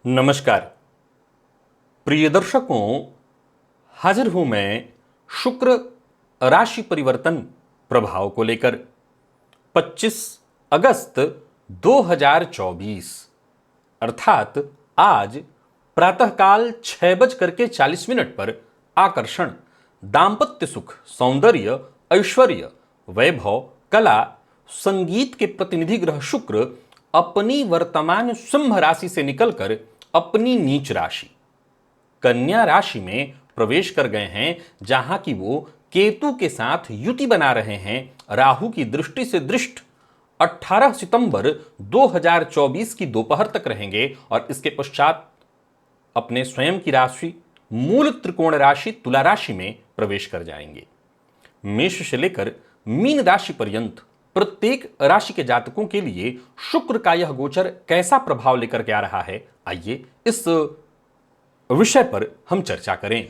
नमस्कार प्रिय दर्शकों, हाजिर हूं मैं शुक्र राशि परिवर्तन प्रभाव को लेकर 25 अगस्त 2024 अर्थात आज प्रातःकाल 6:40 पर आकर्षण, दाम्पत्य सुख, सौंदर्य, ऐश्वर्य, वैभव, कला, संगीत के प्रतिनिधि ग्रह शुक्र अपनी वर्तमान सिंह राशि से निकलकर अपनी नीच राशि कन्या राशि में प्रवेश कर गए हैं, जहां की वो केतु के साथ युति बना रहे हैं। राहु की दृष्टि से दृष्ट 18 सितंबर 2024 की दोपहर तक रहेंगे और इसके पश्चात अपने स्वयं की राशि मूल त्रिकोण राशि तुला राशि में प्रवेश कर जाएंगे। मेष से लेकर मीन राशि पर्यंत प्रत्येक राशि के जातकों के लिए शुक्र का यह गोचर कैसा प्रभाव लेकर के आ रहा है, आइए इस विषय पर हम चर्चा करें।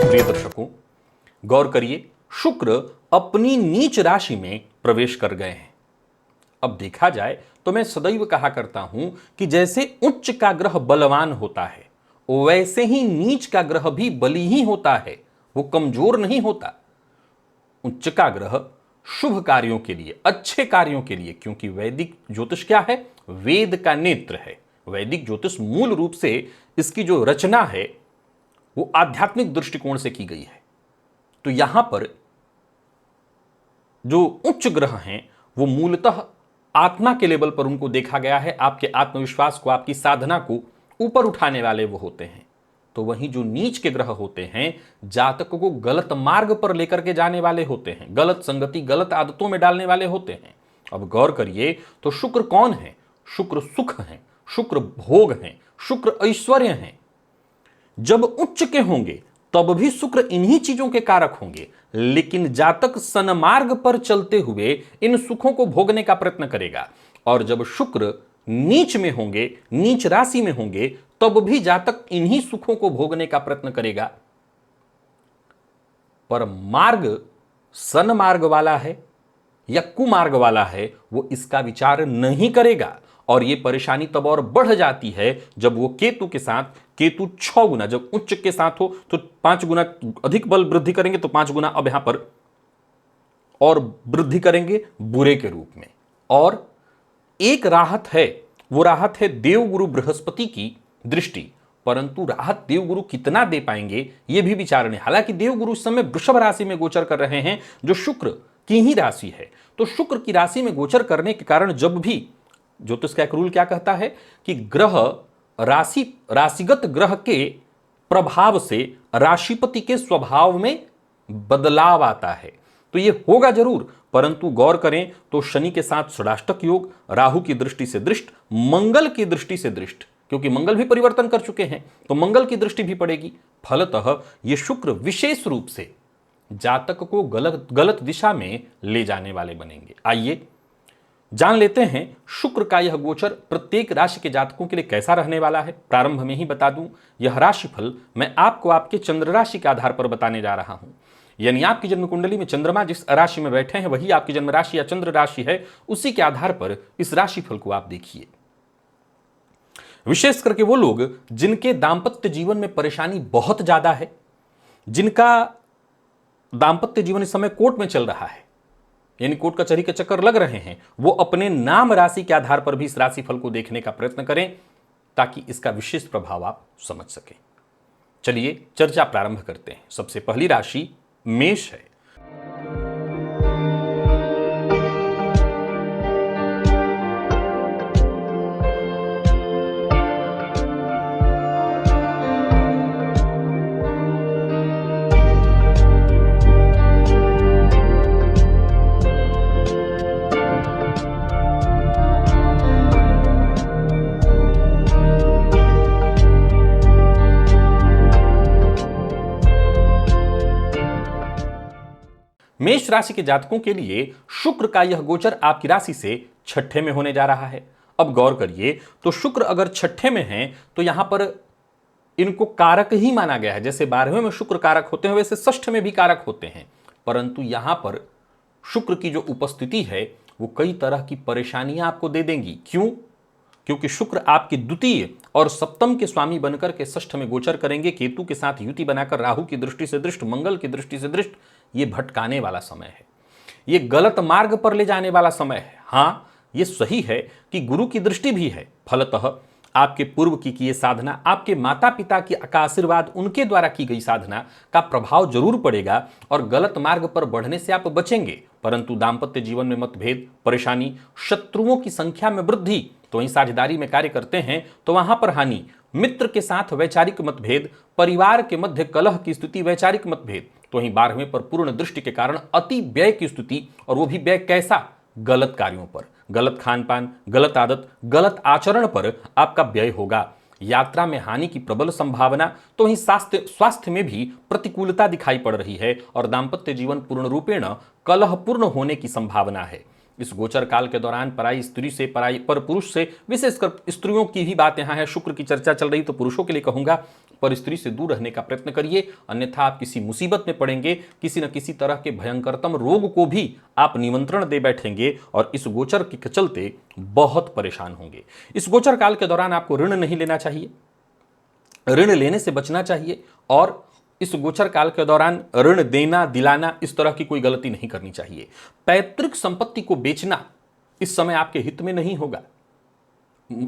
प्रिय दर्शकों, गौर करिए, शुक्र अपनी नीच राशि में प्रवेश कर गए हैं। अब देखा जाए तो मैं सदैव कहा करता हूं कि जैसे उच्च का ग्रह बलवान होता है, वैसे ही नीच का ग्रह भी बली ही होता है, वो कमजोर नहीं होता। उच्च का ग्रह शुभ कार्यों के लिए, अच्छे कार्यों के लिए, क्योंकि वैदिक ज्योतिष क्या है? वेद का नेत्र है। वैदिक ज्योतिष मूल रूप से इसकी जो रचना है वो आध्यात्मिक दृष्टिकोण से की गई है। तो यहां पर जो उच्च ग्रह हैं वो मूलतः आत्मा के लेवल पर उनको देखा गया है, आपके आत्मविश्वास को, आपकी साधना को ऊपर उठाने वाले वो होते हैं। तो वहीं जो नीच के ग्रह होते हैं, जातक को गलत मार्ग पर लेकर के जाने वाले होते हैं, गलत संगति, गलत आदतों में डालने वाले होते हैं। अब गौर करिए तो शुक्र कौन है? शुक्र सुख है, शुक्र भोग है, शुक्र ऐश्वर्य है। जब उच्च के होंगे तब भी शुक्र इन्हीं चीजों के कारक होंगे, लेकिन जातक सन्मार्ग पर चलते हुए इन सुखों को भोगने का प्रयत्न करेगा। और जब शुक्र नीच में होंगे, नीच राशि में होंगे, तब भी जातक इन्हीं सुखों को भोगने का प्रयत्न करेगा। पर मार्ग सन्मार्ग वाला है या कुमार्ग वाला है, वो इसका विचार नहीं करेगा। और ये परेशानी तब और बढ़ जाती है जब वो केतु के साथ, केतु 6 गुना, जब उच्च के साथ हो तो 5 गुना अधिक बल वृद्धि करेंगे, तो 5 गुना अब यहां पर और वृद्धि करेंगे बुरे के रूप में। और एक राहत है, वो राहत है देवगुरु बृहस्पति की दृष्टि। परंतु राहत देवगुरु कितना दे पाएंगे ये भी विचार नहीं। हालांकि देवगुरु इस समय वृषभ राशि में गोचर कर रहे हैं, जो शुक्र की ही राशि है। तो शुक्र की राशि में गोचर करने के कारण जब भी, ज्योतिष का एक रूल क्या कहता है कि ग्रह राशिगत ग्रह के प्रभाव से राशिपति के स्वभाव में बदलाव आता है। तो ये होगा जरूर, परंतु गौर करें तो शनि के साथ षडाष्टक योग, राहु की दृष्टि से दृष्ट, मंगल की दृष्टि से दृष्ट, क्योंकि मंगल भी परिवर्तन कर चुके हैं तो मंगल की दृष्टि भी पड़ेगी। फलतः ये शुक्र विशेष रूप से जातक को गलत दिशा में ले जाने वाले बनेंगे। आइए जान लेते हैं शुक्र का यह गोचर प्रत्येक राशि के जातकों के लिए कैसा रहने वाला है। प्रारंभ में ही बता दूं, यह राशिफल मैं आपको आपके चंद्र राशि के आधार पर बताने जा रहा हूं। यानी आपकी जन्म कुंडली में चंद्रमा जिस राशि में बैठे हैं वही आपकी जन्म राशि या चंद्र राशि है, उसी के आधार पर इस राशिफल को आप देखिए। विशेष करके वो लोग जिनके दांपत्य जीवन में परेशानी बहुत ज्यादा है, जिनका दांपत्य जीवन इस समय कोर्ट में चल रहा है, यानी कोर्ट कचहरी के चक्कर लग रहे हैं, वो अपने नाम राशि के आधार पर भी इस राशिफल को देखने का प्रयत्न करें ताकि इसका विशेष प्रभाव आप समझ सकें। चलिए चर्चा प्रारंभ करते हैं। सबसे पहली राशि मेष है। मेष राशि के जातकों के लिए शुक्र का यह गोचर आपकी राशि से छठे में होने जा रहा है। अब गौर करिए, तो शुक्र अगर छठे में है तो यहां पर इनको कारक ही माना गया है। जैसे 12वें में शुक्र कारक होते हैं वैसे षष्ठ में भी कारक होते हैं, परंतु यहां पर शुक्र की जो उपस्थिति है वो कई तरह की परेशानियां आपको दे देंगी। क्यों? क्योंकि शुक्र आपके द्वितीय और सप्तम के स्वामी बनकर के षष्ठ में गोचर करेंगे। केतु के साथ युति बनाकर राहु की दृष्टि से दृष्ट, मंगल की दृष्टि से दृष्ट, ये भटकाने वाला समय है, ये गलत मार्ग पर ले जाने वाला समय है। हां, ये सही है कि गुरु की दृष्टि भी है, फलतः आपके पूर्व की किए साधना, आपके माता पिता की का आशीर्वाद, उनके द्वारा की गई साधना का प्रभाव जरूर पड़ेगा और गलत मार्ग पर बढ़ने से आप बचेंगे। परंतु दांपत्य जीवन में मतभेद, परेशानी, शत्रुओं की संख्या में वृद्धि, तो वहीं साझेदारी में कार्य करते हैं तो वहां पर हानि, मित्र के साथ वैचारिक मतभेद, परिवार के मध्य कलह की स्थिति, वैचारिक मतभेद, तो वहीं 12वें पर पूर्ण दृष्टि के कारण अति व्यय की स्थिति, और वो भी व्यय कैसा? गलत कार्यों पर, गलत खान पान, गलत आदत, गलत आचरण पर आपका व्यय होगा। यात्रा में हानि की प्रबल संभावना, तो वहीं स्वास्थ्य में भी प्रतिकूलता दिखाई पड़ रही है और दांपत्य जीवन पूर्ण रूपेण कलहपूर्ण होने की संभावना है। इस गोचर काल के दौरान पराई स्त्री से, पराई पर पुरुष से, विशेषकर स्त्रियों की ही बात यहां है, शुक्र की चर्चा चल रही तो पुरुषों के लिए कहूंगा, पर स्त्री से दूर रहने का प्रयत्न करिए, अन्यथा आप किसी मुसीबत में पड़ेंगे, किसी न किसी तरह के भयंकरतम रोग को भी आप निमंत्रण दे बैठेंगे और इस गोचर के चलते बहुत परेशान होंगे। इस गोचर काल के दौरान आपको ऋण नहीं लेना चाहिए, ऋण लेने से बचना चाहिए, और इस गोचर काल के दौरान ऋण देना, दिलाना, इस तरह की कोई गलती नहीं करनी चाहिए। पैतृक संपत्ति को बेचना इस समय आपके हित में नहीं होगा।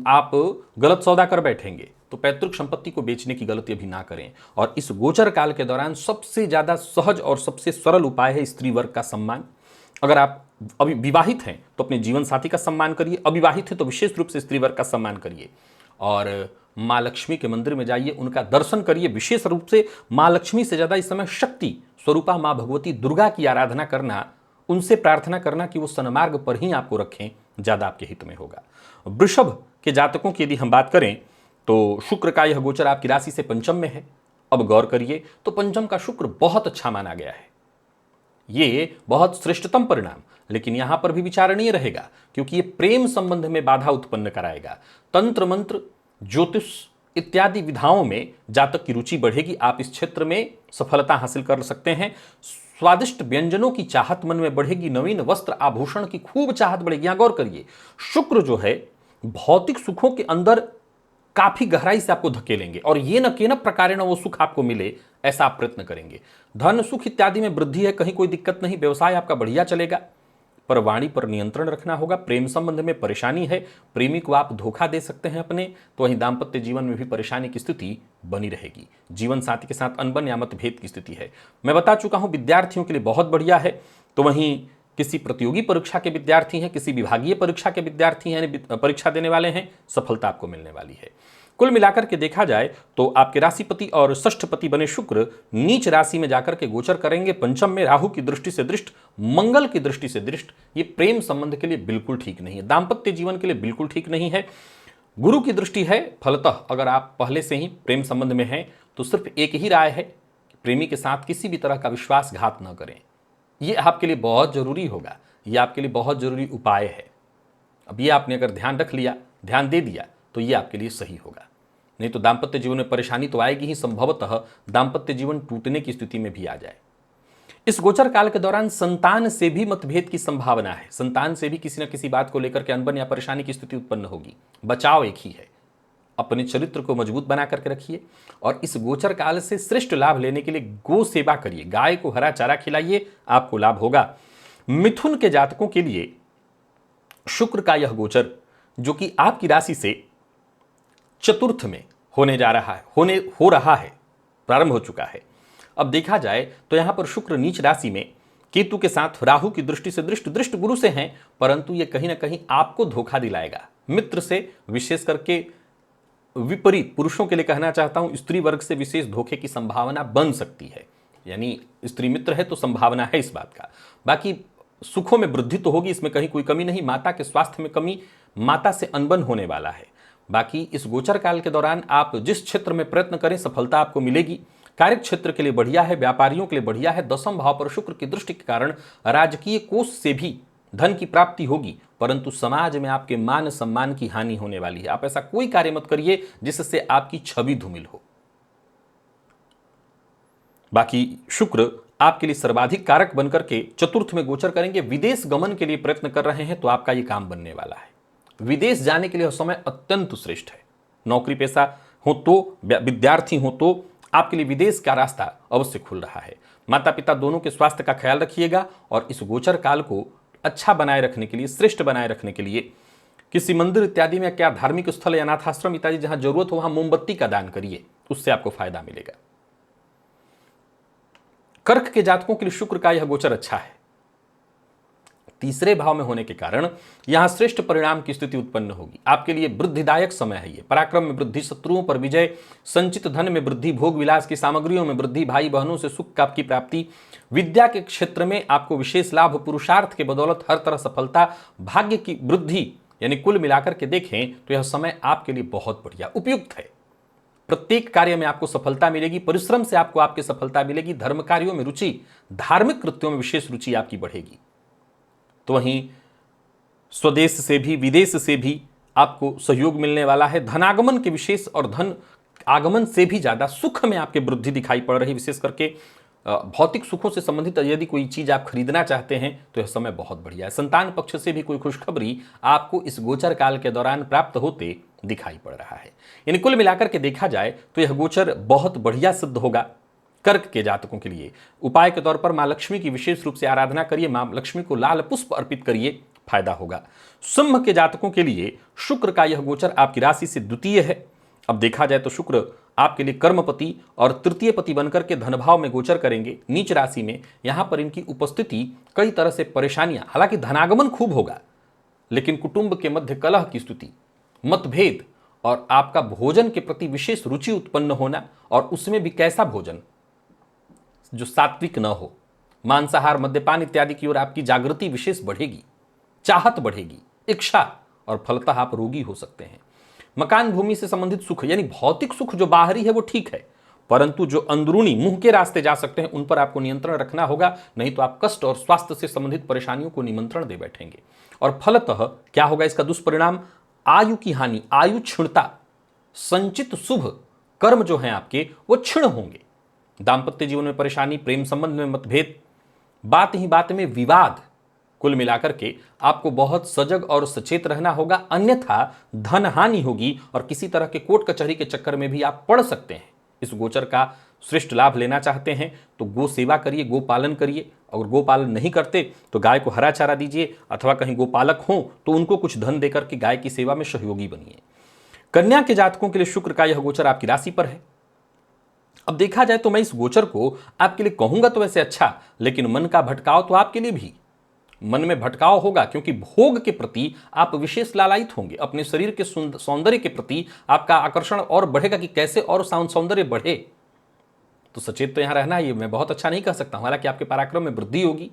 आप गलत सौदा कर बैठेंगे, तो पैतृक संपत्ति को बेचने की गलती अभी ना करें। और इस गोचर काल के दौरान सबसे ज्यादा सहज और सबसे सरल उपाय है स्त्री वर्ग का सम्मान। अगर आप अभी विवाहित हैं तो अपने जीवन साथी का सम्मान करिए, अविवाहित है तो विशेष रूप से स्त्री वर्ग का सम्मान करिए, और माँ लक्ष्मी के मंदिर में जाइए, उनका दर्शन करिए। विशेष रूप से माँ लक्ष्मी से ज्यादा इस समय शक्ति स्वरूपा माँ भगवती दुर्गा की आराधना करना, उनसे प्रार्थना करना कि वो सन्मार्ग पर ही आपको रखें, ज्यादा आपके हित में होगा। वृषभ के जातकों की यदि हम बात करें तो शुक्र का यह गोचर आपकी राशि से पंचम में है। अब गौर करिए, तो पंचम का शुक्र बहुत अच्छा माना गया है, ये बहुत श्रेष्ठतम परिणाम, लेकिन यहां पर भी विचारणीय रहेगा क्योंकि ये प्रेम संबंध में बाधा उत्पन्न कराएगा। तंत्र मंत्र, ज्योतिष इत्यादि विधाओं में जातक की रुचि बढ़ेगी, आप इस क्षेत्र में सफलता हासिल कर सकते हैं। स्वादिष्ट व्यंजनों की चाहत मन में बढ़ेगी, नवीन वस्त्र आभूषण की खूब चाहत बढ़ेगी। यहां गौर करिए, शुक्र जो है भौतिक सुखों के अंदर काफी गहराई से आपको धकेलेंगे और ये न के न प्रकारेण वो सुख आपको मिले, ऐसा आप प्रयत्न करेंगे। धन सुख इत्यादि में वृद्धि है, कहीं कोई दिक्कत नहीं, व्यवसाय आपका बढ़िया चलेगा, पर वाणी पर नियंत्रण रखना होगा। प्रेम संबंध में परेशानी है, प्रेमी को आप धोखा दे सकते हैं अपने, तो वहीं दाम्पत्य जीवन में भी परेशानी की स्थिति बनी रहेगी। जीवन साथी के साथ अनबन या मतभेद की स्थिति है। मैं बता चुका हूं विद्यार्थियों के लिए बहुत बढ़िया है, तो वहीं किसी प्रतियोगी परीक्षा के विद्यार्थी हैं, किसी विभागीय परीक्षा के विद्यार्थी हैं, परीक्षा देने वाले हैं, सफलता आपको मिलने वाली है। कुल मिलाकर के देखा जाए तो आपके राशिपति और षष्ठपति बने शुक्र नीच राशि में जाकर के गोचर करेंगे, पंचम में राहु की दृष्टि से दृष्ट, मंगल की दृष्टि से दृष्ट। ये प्रेम संबंध के लिए बिल्कुल ठीक नहीं है, दाम्पत्य जीवन के लिए बिल्कुल ठीक नहीं है। गुरु की दृष्टि है, फलतः अगर आप पहले से ही प्रेम संबंध में हैं तो सिर्फ एक ही राय है कि प्रेमी के साथ किसी भी तरह का विश्वासघात न करें। यह आपके लिए बहुत जरूरी होगा, यह आपके लिए बहुत जरूरी उपाय है। अब ये आपने अगर ध्यान रख लिया, ध्यान दे दिया, तो ये आपके लिए सही होगा। नहीं तो दाम्पत्य जीवन में परेशानी तो आएगी ही, संभवतः दाम्पत्य जीवन टूटने की स्थिति में भी आ जाए। इस गोचर काल के दौरान संतान से भी मतभेद की संभावना है, संतान से भी किसी न किसी बात को लेकर के अनबन या परेशानी की स्थिति उत्पन्न होगी। बचाव एक ही है, अपने चरित्र को मजबूत बना करके रखिए और इस गोचर काल से श्रेष्ठ लाभ लेने के लिए गो सेवा करिए, गाय को हरा चारा खिलाइए, आपको लाभ होगा। मिथुन के जातकों के लिए शुक्र का यह गोचर जो कि आपकी राशि से चतुर्थ में होने जा रहा है, हो रहा है, प्रारंभ हो चुका है। अब देखा जाए तो यहां पर शुक्र नीच राशि में केतु के साथ राहु की दृष्टि से दृष्ट गुरु से हैं, परंतु यह कहीं ना कहीं आपको धोखा दिलाएगा। मित्र से, विशेष करके विपरीत पुरुषों के लिए कहना चाहता हूं, स्त्री वर्ग से विशेष धोखे की संभावना बन सकती है। यानी स्त्री मित्र है तो संभावना है इस बात का। बाकी सुखों में वृद्धि तो होगी, इसमें कहीं कोई कमी नहीं। माता के स्वास्थ्य में कमी, माता से अनबन होने वाला है। बाकी इस गोचर काल के दौरान आप जिस क्षेत्र में प्रयत्न करें सफलता आपको मिलेगी। कार्य क्षेत्र के लिए बढ़िया है, व्यापारियों के लिए बढ़िया है। दसम भाव पर शुक्र की दृष्टि के कारण राजकीय कोष से भी धन की प्राप्ति होगी, परंतु समाज में आपके मान सम्मान की हानि होने वाली है। आप ऐसा कोई कार्य मत करिए जिससे आपकी छवि धूमिल हो। बाकी शुक्र आपके लिए सर्वाधिक कारक बनकर के चतुर्थ में गोचर करेंगे। विदेश गमन के लिए प्रयत्न कर रहे हैं तो आपका यह काम बनने वाला है। विदेश जाने के लिए समय अत्यंत श्रेष्ठ है। नौकरी पेशा हो तो, विद्यार्थी हो तो आपके लिए विदेश का रास्ता अवश्य खुल रहा है। माता पिता दोनों के स्वास्थ्य का ख्याल रखिएगा और इस गोचर काल को अच्छा बनाए रखने के लिए, श्रेष्ठ बनाए रखने के लिए किसी मंदिर इत्यादि में, क्या धार्मिक स्थल या अनाथाश्रम इत्यादि जहां जरूरत हो वहां मोमबत्ती का दान करिए, उससे आपको फायदा मिलेगा। कर्क के जातकों के लिए शुक्र का यह गोचर अच्छा है। तीसरे भाव में होने के कारण यहां श्रेष्ठ परिणाम की स्थिति उत्पन्न होगी। आपके लिए वृद्धिदायक समय है। ये पराक्रम में वृद्धि, शत्रुओं पर विजय, संचित धन में वृद्धि, भोग विलास की सामग्रियों में वृद्धि, भाई बहनों से सुख की प्राप्ति, विद्या के क्षेत्र में आपको विशेष लाभ, पुरुषार्थ के बदौलत हर तरह सफलता, भाग्य की वृद्धि, यानी कुल मिलाकर के देखें तो यह समय आपके लिए बहुत बढ़िया उपयुक्त है। प्रत्येक कार्य में आपको सफलता मिलेगी, परिश्रम से आपको आपकी सफलता मिलेगी, धर्म कार्यों में रुचि, धार्मिक कृत्यों में विशेष रुचि आपकी बढ़ेगी। तो वहीं स्वदेश से भी, विदेश से भी आपको सहयोग मिलने वाला है। धनागमन के विशेष और धन आगमन से भी ज्यादा सुख में आपके वृद्धि दिखाई पड़ रही। विशेष करके भौतिक सुखों से संबंधित यदि कोई चीज आप खरीदना चाहते हैं तो यह समय बहुत बढ़िया है। संतान पक्ष से भी कोई खुशखबरी आपको इस गोचर काल के दौरान प्राप्त होते दिखाई पड़ रहा है। यानी कुल मिलाकर के देखा जाए तो यह गोचर बहुत बढ़िया सिद्ध होगा। कर्क के जातकों के लिए उपाय के तौर पर मां लक्ष्मी की विशेष रूप से आराधना करिए, मां लक्ष्मी को लाल पुष्प अर्पित करिए, फायदा होगा। सिंह के जातकों के लिए शुक्र का यह गोचर आपकी राशि से द्वितीय है। अब देखा जाए तो शुक्र आपके लिए कर्मपति और तृतीय पति बनकर के धनभाव में गोचर करेंगे, नीच राशि में। यहां पर इनकी उपस्थिति कई तरह से परेशानियां, हालांकि धनागमन खूब होगा, लेकिन कुटुंब के मध्य कलह की स्थिति, मतभेद और आपका भोजन के प्रति विशेष रुचि उत्पन्न होना, और उसमें भी कैसा भोजन जो सात्विक न हो, मांसाहार, मद्यपान इत्यादि की ओर आपकी जागृति विशेष बढ़ेगी, चाहत बढ़ेगी, इच्छा, और फलतः आप रोगी हो सकते हैं। मकान भूमि से संबंधित सुख, यानी भौतिक सुख जो बाहरी है वो ठीक है, परंतु जो अंदरूनी मुंह के रास्ते जा सकते हैं उन पर आपको नियंत्रण रखना होगा, नहीं तो आप कष्ट और स्वास्थ्य से संबंधित परेशानियों को निमंत्रण दे बैठेंगे। और फलतः क्या होगा इसका दुष्परिणाम? आयु की हानि, आयु क्षीणता, संचित शुभ कर्म जो हैं आपके वो क्षीण होंगे। दांपत्य जीवन में परेशानी, प्रेम संबंध में मतभेद, बात ही बात में विवाद। कुल मिलाकर के आपको बहुत सजग और सचेत रहना होगा, अन्यथा धन हानि होगी और किसी तरह के कोर्ट कचहरी के चक्कर में भी आप पड़ सकते हैं। इस गोचर का श्रेष्ठ लाभ लेना चाहते हैं तो गो सेवा करिए, गो पालन करिए। अगर गो पालन नहीं करते तो गाय को हरा चारा दीजिए, अथवा कहीं गोपालक हो तो उनको कुछ धन देकर के गाय की सेवा में सहयोगी बनिए। कन्या के जातकों के लिए शुक्र का यह गोचर आपकी राशि पर है। अब देखा जाए तो मैं इस गोचर को आपके लिए कहूंगा तो वैसे अच्छा, लेकिन मन का भटकाव तो आपके लिए भी, मन में भटकाव होगा, क्योंकि भोग के प्रति आप विशेष लालायित होंगे। अपने शरीर के सौंदर्य के प्रति आपका आकर्षण और बढ़ेगा कि कैसे और सौंदर्य बढ़े। तो सचेत तो यहां रहना, ये मैं बहुत अच्छा नहीं कह सकता हूं। हालांकि आपके पराक्रम में वृद्धि होगी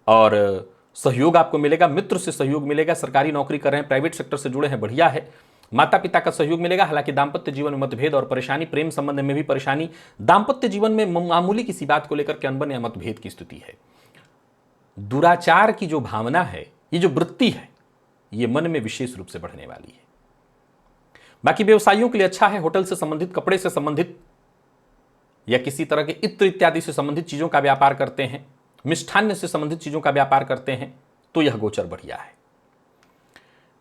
और सहयोग आपको मिलेगा, मित्र से सहयोग मिलेगा। सरकारी नौकरी कर रहे हैं, प्राइवेट सेक्टर से जुड़े हैं, बढ़िया है। माता पिता का सहयोग मिलेगा। हालांकि दांपत्य जीवन में मतभेद और परेशानी, प्रेम संबंध में भी परेशानी, दांपत्य जीवन में मामूली किसी बात को लेकर के अनबन या मतभेद की स्थिति है। दुराचार की जो भावना है, ये जो वृत्ति है, ये मन में विशेष रूप से बढ़ने वाली है। बाकी व्यवसायियों के लिए अच्छा है। होटल से संबंधित, कपड़े से संबंधित या किसी तरह के इत्र इत्यादि से संबंधित चीजों का व्यापार करते हैं, मिष्ठान्न से संबंधित चीजों का व्यापार करते हैं तो यह गोचर बढ़िया है।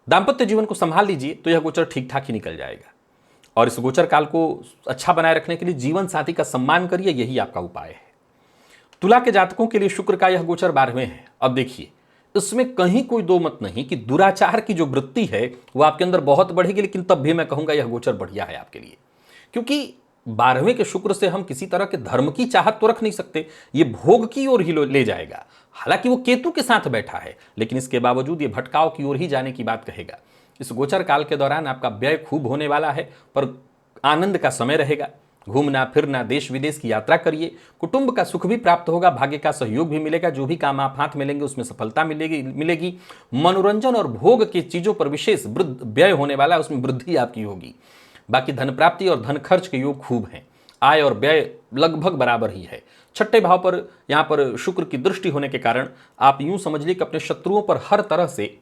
दांपत्य जीवन को संभाल लीजिए तो यह गोचर ठीक ठाक ही निकल जाएगा। और इस गोचर काल को अच्छा बनाए रखने के लिए जीवन साथी का सम्मान करिए, यही आपका उपाय है। तुला के जातकों के लिए शुक्र का यह गोचर 12वें है। अब देखिए, इसमें कहीं कोई दो मत नहीं कि दुराचार की जो वृत्ति है वो आपके अंदर बहुत बढ़ेगी, लेकिन तब भी मैं कहूंगा यह गोचर बढ़िया है आपके लिए, क्योंकि 12वें के शुक्र से हम किसी तरह के धर्म की चाहत तो रख नहीं सकते, ये भोग की ओर ही ले जाएगा। हालांकि वो केतु के साथ बैठा है, लेकिन इसके बावजूद ये भटकाव की ओर ही जाने की बात कहेगा। इस गोचर काल के दौरान आपका व्यय खूब होने वाला है, पर आनंद का समय रहेगा। घूमना फिरना, देश विदेश की यात्रा करिए। कुटुंब का सुख भी प्राप्त होगा, भाग्य का सहयोग भी मिलेगा। जो भी काम आप हाथ में लेंगे उसमें सफलता मिलेगी। मनोरंजन और भोग की चीजों पर विशेष व्यय होने वाला है, उसमें वृद्धि आपकी होगी। बाकी धन प्राप्ति और धन खर्च के योग खूब हैं। आय और व्यय लगभग बराबर ही है। छठे भाव पर यहां पर शुक्र की दृष्टि होने के कारण आप यूं समझ लीजिए कि अपने शत्रुओं पर हर तरह से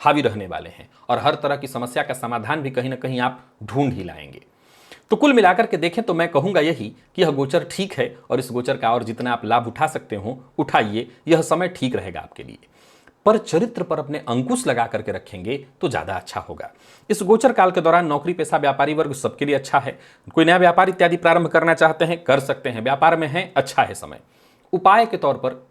हावी रहने वाले हैं और हर तरह की समस्या का समाधान भी कहीं ना कहीं आप ढूंढ ही लाएंगे। तो कुल मिलाकर के देखें तो मैं कहूंगा यही कि यह गोचर ठीक है और इस गोचर का और जितना आप लाभ उठा सकते हो उठाइए, यह समय ठीक रहेगा आपके लिए। पर चरित्र पर अपने अंकुश लगा करके रखेंगे तो ज्यादा अच्छा होगा। इस गोचर काल के दौरान नौकरी पेशा व्यापारी वर्ग सबके लिए अच्छा है। कोई नया व्यापार इत्यादि प्रारंभ करना चाहते हैं कर सकते हैं, व्यापार में है अच्छा है समय। उपाय के तौर पर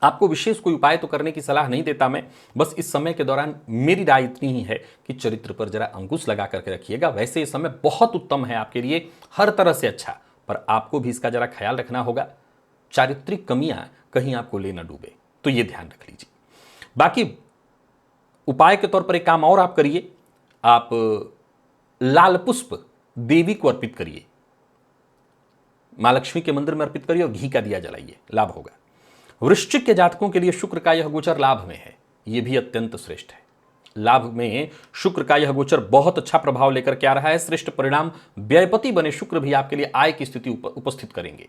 आपको विशेष कोई उपाय तो करने की सलाह नहीं देता मैं, बस इस समय के दौरान मेरी राय इतनी ही है कि चरित्र पर जरा अंकुश लगा करके रखिएगा। वैसे ये समय बहुत उत्तम है आपके लिए, हर तरह से अच्छा, पर आपको भी इसका जरा ख्याल रखना होगा, चारित्रिक कमियां कहीं आपको ले न डूबे, तो ये ध्यान रख लीजिए। बाकी उपाय के तौर पर एक काम और आप करिए, आप लाल पुष्प देवी को अर्पित करिए, मां लक्ष्मी के मंदिर में अर्पित करिए और घी का दिया जलाइए, लाभ होगा। वृश्चिक के जातकों के लिए शुक्र का यह गोचर लाभ में है, यह भी अत्यंत श्रेष्ठ है। लाभ में शुक्र का यह गोचर बहुत अच्छा प्रभाव लेकर के आ रहा है। श्रेष्ठ परिणाम, व्ययपति बने शुक्र भी आपके लिए आय की स्थिति उपस्थित करेंगे।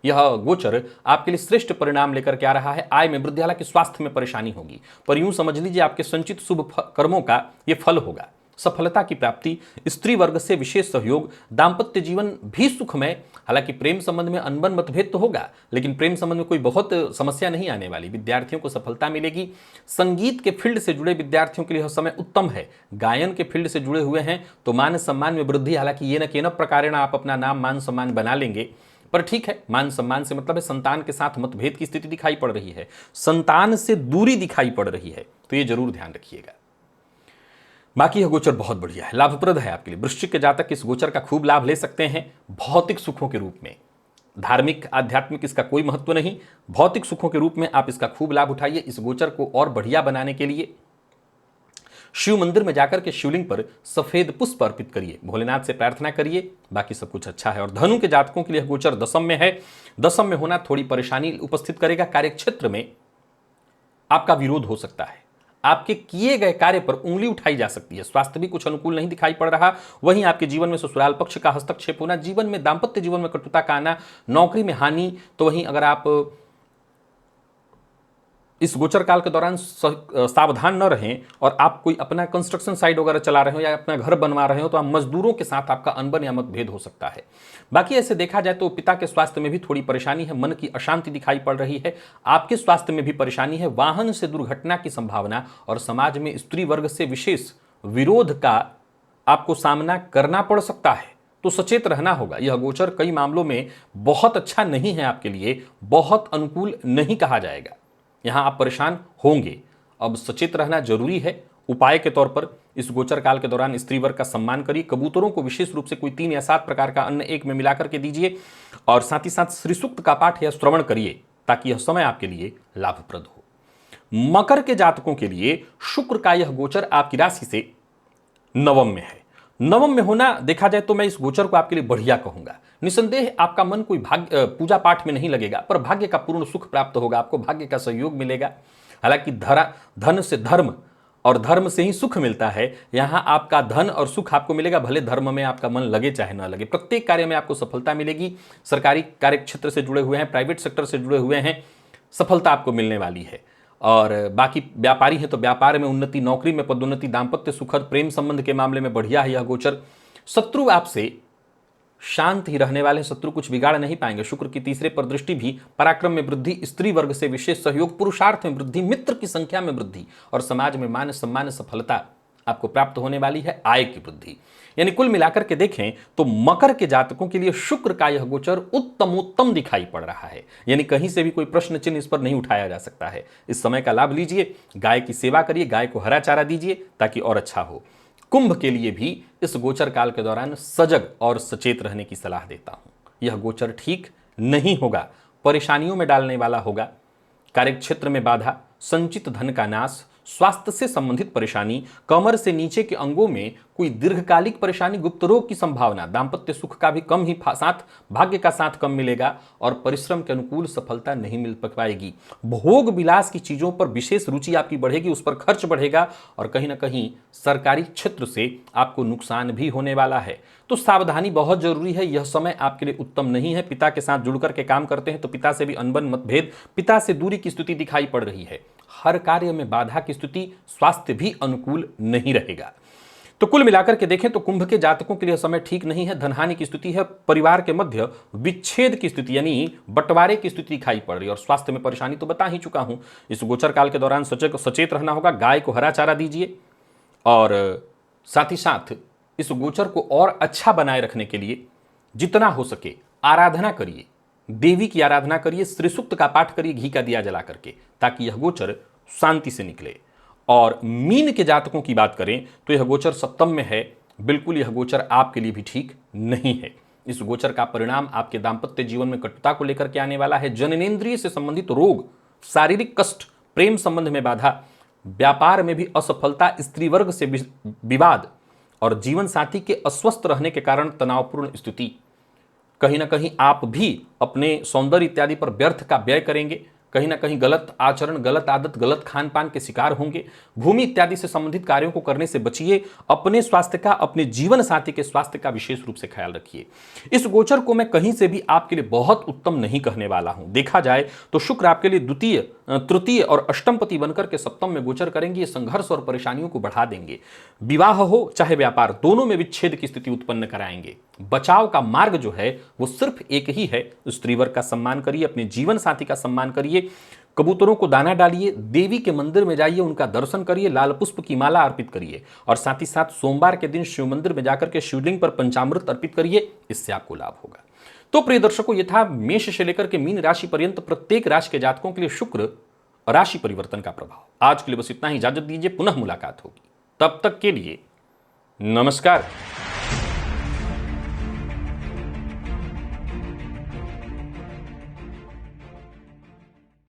यह गोचर आपके लिए श्रेष्ठ परिणाम लेकर के आ रहा है। आय में वृद्धि, हालांकि स्वास्थ्य में परेशानी होगी, पर यूं समझ लीजिए आपके संचित शुभ कर्मों का यह फल होगा। सफलता की प्राप्ति, स्त्री वर्ग से विशेष सहयोग, दाम्पत्य जीवन भी सुखमय। हालांकि प्रेम संबंध में अनबन मतभेद तो होगा, लेकिन प्रेम संबंध में कोई बहुत समस्या नहीं आने वाली। विद्यार्थियों को सफलता मिलेगी। संगीत के फील्ड से जुड़े विद्यार्थियों के लिए यह समय उत्तम है। गायन के फील्ड से जुड़े हुए हैं तो मान सम्मान में वृद्धि, हालांकि ये न केन प्रकारेण आप अपना नाम मान सम्मान बना लेंगे, पर ठीक है। मान सम्मान से मतलब है संतान के साथ मतभेद की स्थिति दिखाई पड़ रही है, संतान से दूरी दिखाई पड़ रही है, तो ये जरूर ध्यान रखिएगा। बाकी यह गोचर बहुत बढ़िया है, लाभप्रद है आपके लिए। वृश्चिक के जातक इस गोचर का खूब लाभ ले सकते हैं भौतिक सुखों के रूप में। धार्मिक आध्यात्मिक इसका कोई महत्व नहीं, भौतिक सुखों के रूप में आप इसका खूब लाभ उठाइए। इस गोचर को और बढ़िया बनाने के लिए शिव मंदिर में जाकर के शिवलिंग पर सफेद पुष्प अर्पित करिए, भोलेनाथ से प्रार्थना करिए, बाकी सब कुछ अच्छा है। और धनु के जातकों के लिए गोचर दशम में है। दशम में होना थोड़ी परेशानी उपस्थित करेगा। कार्यक्षेत्र में आपका विरोध हो सकता है, आपके किए गए कार्य पर उंगली उठाई जा सकती है। स्वास्थ्य भी कुछ अनुकूल नहीं दिखाई पड़ रहा। वहीं आपके जीवन में ससुराल पक्ष का हस्तक्षेप होना, जीवन में दाम्पत्य जीवन में कटुता का आना, नौकरी में हानि। तो वहीं अगर आप इस गोचर काल के दौरान सावधान न रहें और आप कोई अपना कंस्ट्रक्शन साइट वगैरह चला रहे हो या अपना घर बनवा रहे हो तो आप मजदूरों के साथ आपका अनबन या मतभेद हो सकता है। बाकी ऐसे देखा जाए तो पिता के स्वास्थ्य में भी थोड़ी परेशानी है, मन की अशांति दिखाई पड़ रही है। आपके स्वास्थ्य में भी परेशानी है, वाहन से दुर्घटना की संभावना और समाज में स्त्री वर्ग से विशेष विरोध का आपको सामना करना पड़ सकता है, तो सचेत रहना होगा। यह गोचर कई मामलों में बहुत अच्छा नहीं है आपके लिए, बहुत अनुकूल नहीं कहा जाएगा। यहां आप परेशान होंगे, अब सचेत रहना जरूरी है। उपाय के तौर पर इस गोचर काल के दौरान स्त्री वर्ग का सम्मान करिए। कबूतरों को विशेष रूप से कोई 3 या 7 प्रकार का अन्न एक में मिलाकर के दीजिए और साथ ही साथ श्री सूक्त का पाठ या श्रवण करिए ताकि यह समय आपके लिए लाभप्रद हो। मकर के जातकों के लिए शुक्र का यह गोचर आपकी राशि से नवम में है। नवम में होना देखा जाए तो मैं इस गोचर को आपके लिए बढ़िया कहूंगा। निसंदेह आपका मन कोई भाग्य पूजा पाठ में नहीं लगेगा, पर भाग्य का पूर्ण सुख प्राप्त होगा, आपको भाग्य का सहयोग मिलेगा। हालांकि धन से धर्म और धर्म से ही सुख मिलता है, यहां आपका धन और सुख आपको मिलेगा, भले धर्म में आपका मन लगे चाहे ना लगे। प्रत्येक कार्य में आपको सफलता मिलेगी। सरकारी कार्य क्षेत्र से जुड़े हुए हैं, प्राइवेट सेक्टर से जुड़े हुए हैं, सफलता आपको मिलने वाली है। और बाकी व्यापारी हैं तो व्यापार में उन्नति, नौकरी में पदोन्नति, दाम्पत्य सुखद, प्रेम संबंध के मामले में बढ़िया है यह गोचर। शत्रु आपसे शांत ही रहने वाले, शत्रु कुछ बिगाड़ नहीं पाएंगे। शुक्र की तीसरे पर दृष्टि भी, पराक्रम में वृद्धि, स्त्री वर्ग से विशेष सहयोग, पुरुषार्थ में वृद्धि, मित्र की संख्या में वृद्धि और समाज में मान सम्मान सफलता आपको प्राप्त होने वाली है। आय की वृद्धि, यानी कुल मिलाकर के देखें तो मकर के जातकों के लिए शुक्र का यह गोचर उत्तमोत्तम दिखाई पड़ रहा है, यानी कहीं से भी कोई प्रश्न चिन्ह इस पर नहीं उठाया जा सकता है। इस समय का लाभ लीजिए, गाय की सेवा करिए, गाय को हरा चारा दीजिए ताकि और अच्छा हो। कुंभ के लिए भी इस गोचर काल के दौरान सजग और सचेत रहने की सलाह देता हूं। यह गोचर ठीक नहीं होगा, परेशानियों में डालने वाला होगा। कार्यक्षेत्र में बाधा, संचित धन का नाश, स्वास्थ्य से संबंधित परेशानी, कमर से नीचे के अंगों में कोई दीर्घकालिक परेशानी, गुप्त रोग की संभावना, दाम्पत्य सुख का भी कम ही साथ, भाग्य का साथ कम मिलेगा और परिश्रम के अनुकूल सफलता नहीं मिल पाएगी। भोग विलास की चीजों पर विशेष रुचि आपकी बढ़ेगी, उस पर खर्च बढ़ेगा और कहीं ना कहीं सरकारी क्षेत्र से आपको नुकसान भी होने वाला है। तो सावधानी बहुत जरूरी है। यह समय आपके लिए उत्तम नहीं है। पिता के साथ जुड़कर के काम करते हैं तो पिता से भी अनबन, मतभेद, पिता से दूरी की स्थिति दिखाई पड़ रही है। हर कार्य में बाधा की स्थिति, स्वास्थ्य भी अनुकूल नहीं रहेगा। तो कुल मिलाकर के देखें तो कुंभ के जातकों के लिए समय ठीक नहीं है। धनहानि की स्थिति है, परिवार के मध्य विच्छेद की स्थिति यानी बंटवारे की स्थिति दिखाई पड़ रही है और स्वास्थ्य में परेशानी तो बता ही चुका हूं। इस गोचर काल के दौरान सचेत रहना होगा। गाय को हरा चारा दीजिए और साथ ही साथ इस गोचर को और अच्छा बनाए रखने के लिए जितना हो सके आराधना करिए, देवी की आराधना करिए, श्री सूक्त का पाठ करिए घी का दिया जला करके, ताकि यह गोचर शांति से निकले। और मीन के जातकों की बात करें तो यह गोचर सप्तम में है। बिल्कुल यह गोचर आपके लिए भी ठीक नहीं है। इस गोचर का परिणाम आपके दाम्पत्य जीवन में कटुता को लेकर के आने वाला है। जननेंद्रिय से संबंधित रोग, शारीरिक कष्ट, प्रेम संबंध में बाधा, व्यापार में भी असफलता, स्त्री वर्ग से विवाद और जीवन साथी के अस्वस्थ रहने के कारण तनावपूर्ण स्थिति। कहीं ना कहीं आप भी अपने सौंदर्य इत्यादि पर व्यर्थ का व्यय करेंगे। कहीं ना कहीं गलत आचरण, गलत आदत, गलत खान पान के शिकार होंगे। भूमि इत्यादि से संबंधित कार्यों को करने से बचिए। अपने स्वास्थ्य का, अपने जीवन साथी के स्वास्थ्य का विशेष रूप से ख्याल रखिए। इस गोचर को मैं कहीं से भी आपके लिए बहुत उत्तम नहीं कहने वाला हूं। देखा जाए तो शुक्र आपके लिए द्वितीय, तृतीय और अष्टमपति बनकर के सप्तम में गोचर करेंगे। ये संघर्ष और परेशानियों को बढ़ा देंगे। विवाह हो चाहे व्यापार, दोनों में विच्छेद की स्थिति उत्पन्न कराएंगे। बचाव का मार्ग जो है वो सिर्फ एक ही है। स्त्री वर्ग का सम्मान करिए, अपने जीवन साथी का सम्मान करिए, कबूतरों को दाना डालिए, देवी के मंदिर में जाइए, उनका दर्शन करिए, लाल पुष्प की माला अर्पित करिए और साथ ही साथ सोमवार के दिन शिव मंदिर में जाकर के शिवलिंग पर पंचामृत अर्पित करिए। इससे आपको लाभ होगा। तो प्रिय दर्शकों, ये था मेष से लेकर के मीन राशि पर्यंत प्रत्येक राशि के जातकों के लिए शुक्र राशि परिवर्तन का प्रभाव। आज के लिए बस इतना ही, इजाजत दीजिए, पुनः मुलाकात होगी। तब तक के लिए नमस्कार।